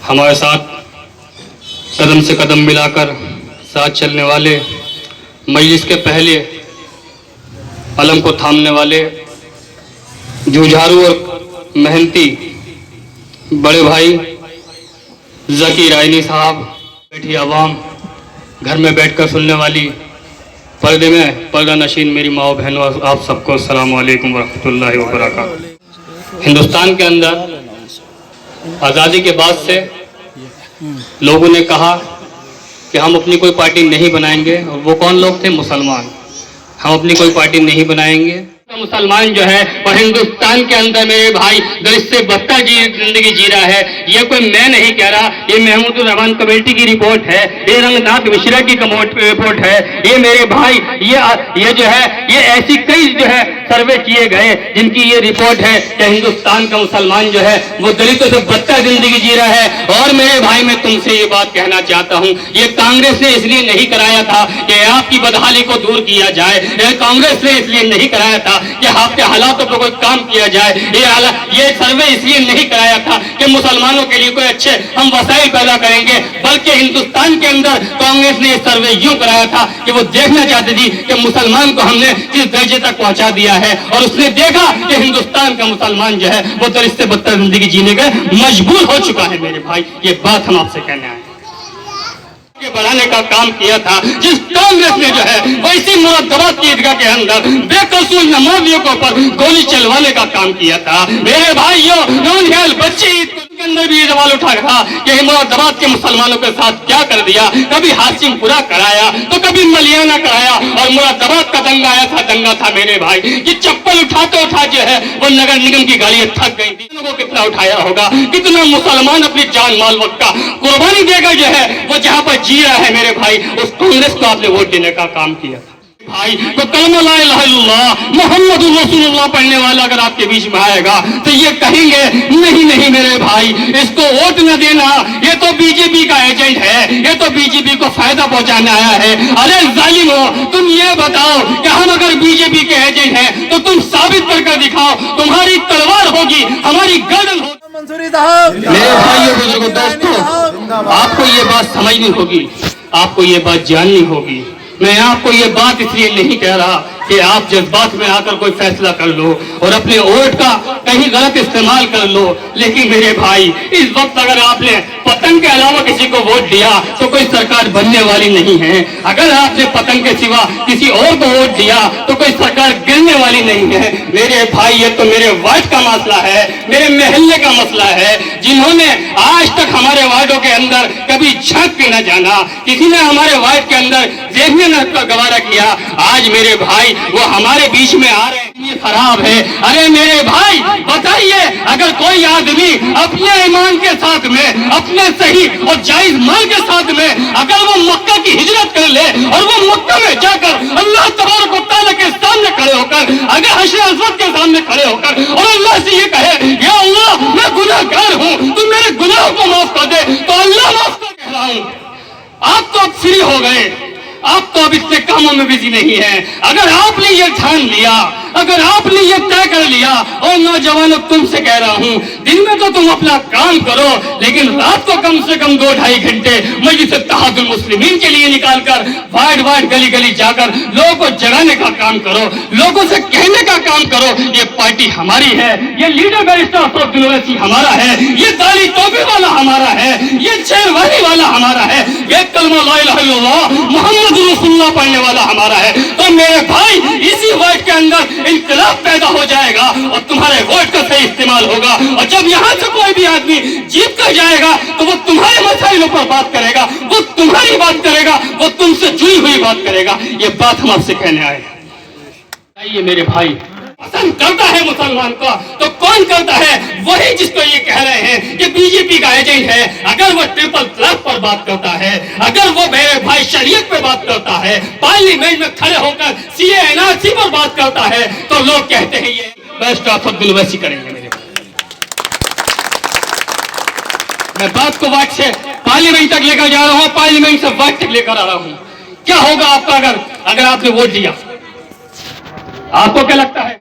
हमारे साथ कदम से कदम मिलाकर साथ चलने वाले, मजलिस के पहले अलम को थामने वाले, जुझारू और मेहनती बड़े भाई ज़की रायनी साहब, बैठी आवाम, घर में बैठकर सुनने वाली, पर्दे में पर्दा नशीन मेरी माओ बहनों, आप सबको अस्सलामु अलैकुम वरहमतुल्लाहि वबरकातुहू। हिंदुस्तान के अंदर आज़ादी के बाद से लोगों ने कहा कि हम अपनी कोई पार्टी नहीं बनाएंगे, और वो कौन लोग थे? मुसलमान। हम अपनी कोई पार्टी नहीं बनाएंगे। मुसलमान जो है और हिंदुस्तान के अंदर मेरे भाई दरिद्र से बदतर जिंदगी जी रहा है। ये कोई मैं नहीं कह रहा, ये महमूदुर रहमान कमेटी की रिपोर्ट है, ये रंगनाथ मिश्रा की रिपोर्ट है, ये मेरे भाई ये जो है ये ऐसी कई जो है सर्वे किए गए जिनकी ये रिपोर्ट है कि हिंदुस्तान का मुसलमान जो है वो दलितों से बदतर जिंदगी जी रहा है। और मेरे भाई मैं तुमसे ये बात कहना चाहता हूँ, ये कांग्रेस ने इसलिए नहीं कराया था कि आपकी बदहाली को दूर किया जाए, कांग्रेस ने इसलिए नहीं कराया था कि आपके हालातों पर कोई काम किया जाए, ये सर्वे इसलिए नहीं कराया था कि मुसलमानों के लिए कोई अच्छे हम वसाइल पैदा करेंगे, बल्कि हिंदुस्तान के अंदर कांग्रेस ने सर्वे यूं कराया था कि वो देखना चाहती थी कि मुसलमान को हमने किस दर्जे तक पहुंचा दिया है। और उसने देखा कि हिंदुस्तान का मुसलमान जो है वो दरिद्र से बदतर जिंदगी जीने का मजबूर हो चुका है। मेरे भाई ये बात हम आपसे कहने आए बढ़ाने का काम किया था जिस कांग्रेस ने जो है वैसी मुरादाबाद की ईदगाह के अंदर बेकसूर नमाजियों के ऊपर गोली चलवाने का काम किया था। मेरे भाइयों, नौनिहाल बच्चे के अंदर भी ये सवाल उठा था कि मुरादाबाद के मुसलमानों के साथ क्या कर दिया। कभी हाशिमपुरा कराया तो कभी मलियाना कराया, और मुरादाबाद का दंगा था मेरे भाई कि चप्पल उठाते उठा जो है वो नगर निगम की गाड़ियां थक गई थी। लोगों कितना उठाया होगा, कितना मुसलमान अपनी जान माल वक्त का कुर्बानी देकर जो है वो जहां पर जी रहा है मेरे भाई, उस कांग्रेस को आपने वोट देने का काम किया था। भाई तो कलमा ला इलाहा इल्लल्लाह मुहम्मदुर रसूलुल्लाह पढ़ने वाला अगर आपके बीच में आएगा तो ये कहेंगे नहीं मेरे भाई इसको वोट न देना, ये तो बीजेपी का एजेंट है, ये तो बीजेपी को फायदा पहुंचाने आया है। अरे जालिमो, तुम ये बताओ कि हम अगर बीजेपी के एजेंट हैं तो तुम साबित करके दिखाओ, तुम्हारी तलवार होगी हमारी गर्दन होगी। मंसूरी साहब, मेरे भाइयों बुजुर्गों दोस्तों, आपको ये बात समझनी होगी, आपको ये बात जाननी होगी। मैं आपको ये बात इसलिए नहीं कह रहा कि आप जज्बात में आकर कोई फैसला कर लो और अपने वोट का कहीं गलत इस्तेमाल कर लो, लेकिन मेरे भाई इस वक्त अगर आपने पतंग के अलावा किसी को वोट दिया तो कोई सरकार बनने वाली नहीं है। अगर आपने पतंग के सिवा किसी और को वोट दिया तो कोई सरकार गिरने वाली नहीं है। मेरे भाई ये तो मेरे वार्ड का मसला है, मेरे महल्ले का मसला है। जिन्होंने आज तक हमारे वार्डों के अंदर कभी झांक के न जाना, किसी ने हमारे वार्ड के अंदर देखने न गवारा किया, आज मेरे भाई वो हमारे बीच में आ रहे हैं, ये खराब है। अरे मेरे भाई बताइए, अगर कोई आदमी अपने ईमान के साथ में, अपने सही और जायज माल के साथ में अगर वो मक्का की हिजरत कर ले और वो मक्का में जाकर अल्लाह तबारक व तआला के सामने खड़े होकर, अगर हश्र अस्वद के सामने खड़े होकर और अल्लाह से ये कहे या अल्लाह मैं गुनाहगार हूँ, तुम मेरे गुनाह को माफ कर दे, तो अल्लाह माफ कर कह रहा हूँ। आप तो अब फ्री हो गए, आप तो अब इससे कामों में बिजी नहीं है। अगर आपने ये ठान लिया, अगर आपने ये तय कर लिया, और नौजवानों तुमसे कह रहा हूँ, दिन में तो तुम अपना काम करो, लेकिन रात को कम से कम 2-2.5 घंटे मजलिस इत्तेहादुल मुस्लिमीन के लिए निकालकर वार्ड गली गली जाकर लोगों को जगाने का काम करो, लोगों से कहने का काम करो ये पार्टी हमारी है, ये लीडर बैरिस्टर अफरोज ओवैसी हमारा है, ये दाढ़ी टोपी वाला हमारा है, ये शेरवानी वाला हमारा है, ये कलमा ला इलाहा इल्लल्लाह मुहम्मद रसूलुल्लाह पढ़ने वाला हमारा है। तो मेरे भाई इसी वोट के अंदर इनकलाब पैदा हो जाएगा और तुम्हारे वोट का सही इस्तेमाल होगा, और जब यहाँ से कोई भी आदमी जीत कर जाएगा तो वो तुम्हारे मसाइलों पर बात करेगा, वो तुम्हारी बात करेगा, वो तुमसे जुड़ी हुई बात करेगा। ये बात हम आपसे कहने आए हैं। ये मेरे भाई पसंद करता है मुसलमान को तो कौन करता है? वही जिसको ये कह रहे हैं कि बीजेपी का एजेंट है। अगर वो ट्रिपल तलाक पर बात करता है, अगर वो मेरे भाई शरीयत पे बात करता है, पार्लियामेंट में खड़े होकर सीए एनआरसी पर बात करता है, तो लोग कहते हैं ये बैरिस्टर अफरोज ओवैसी करेंगे। मेरे मैं बात को वाट से पार्लियामेंट तक लेकर जा रहा हूँ, पार्लियामेंट से वाट तक लेकर आ रहा हूँ। क्या होगा आपका अगर आपने वोट दिया? आपको क्या लगता है?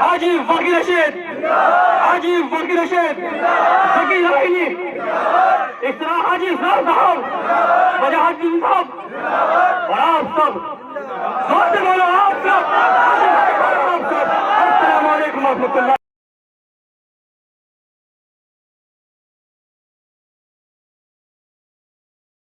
हाजी वाकिर रशीद حاجی ذکیر رشید ذکی رائنی اسرا حاجی صاحب وجاہت صاحب اور آپ سب زور سے بولو آپ سب السلام علیکم ورحمۃ اللہ